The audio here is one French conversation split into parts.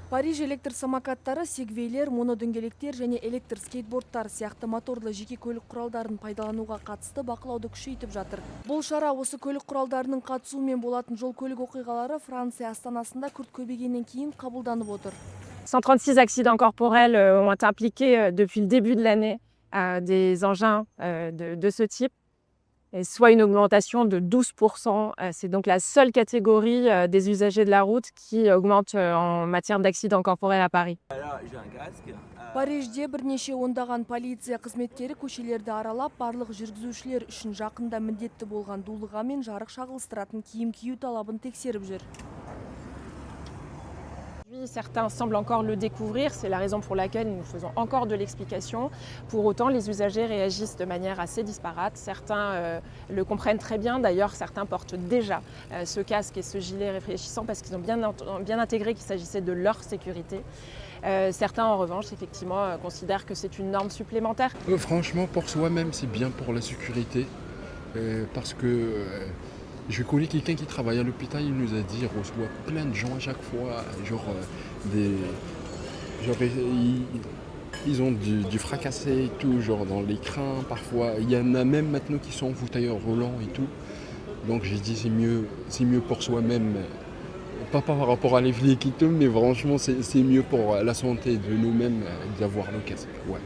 Париж электр самокаттары, сегвейлер, монодөңгелектер және электр скейтбордтар сияқты моторлы жеке көлік құралдарын пайдалануға қатысты бақылауды күшейтіп жатыр. Бұл шара осы көлік құралдарының қатысуымен болатын жол көлік оқиғалары Франция астанасында күрт көбейгеннен кейін қабылданып отыр. 136 accidents corporels ont été impliqués depuis le début de l'année des engins de ce type, et soit une augmentation de 12%. C'est donc la seule catégorie des usagers de la route qui augmente en matière d'accidents corporels à Paris. Парижде бірнеше ондаған полиция қызметкері көшелерді аралап, барлық жүргізушілер үшін жақында міндетті болған дулыға мен жарық шағылыстыратын киім кию талабын тексеріп жүр. Certains semblent encore le découvrir, c'est la raison pour laquelle nous faisons encore de l'explication. Pour autant, les usagers réagissent de manière assez disparate. Certains le comprennent très bien, d'ailleurs certains portent déjà ce casque et ce gilet réfléchissant parce qu'ils ont bien intégré qu'il s'agissait de leur sécurité. Certains en revanche, effectivement, considèrent que c'est une norme supplémentaire. Franchement, pour soi-même, c'est bien pour la sécurité parce que je connais quelqu'un qui travaille à l'hôpital, il nous a dit qu'il reçoit plein de gens à chaque fois, ils ont du fracassé et tout, genre dans l'écran parfois. Il y en a même maintenant qui sont en fauteuil roulant et tout. Donc j'ai dit c'est mieux pour soi-même, pas par rapport à les flics et tout, mais franchement c'est mieux pour la santé de nous-mêmes d'avoir le casque. Ouais.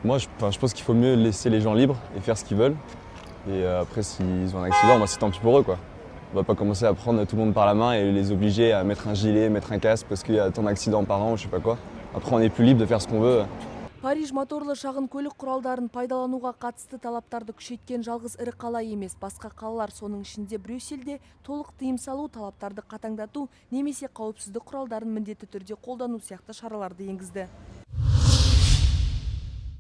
Moi je pense qu'il faut mieux laisser les gens libres et faire ce qu'ils veulent. Et après, s'ils ont un accident, c'est tant pis pour eux, quoi. On va pas commencer à prendre tout le monde par la main et les obliger à mettre un gilet, mettre un casque parce qu'il y a tant d'accidents par an ou je sais pas quoi. Après, on est plus libre de faire ce qu'on veut. Париж моторлы шағын көлік құралдарын пайдалануға қатысты талаптарды күшейткен жалғыз ірі қала емес. Басқа қалалар, соның ішінде Брюссельде толық тыйым салу, талаптарды қатаңдату немесе қауіпсіздік құралдарын міндетті түрде қолдану сияқты шараларды енгізді.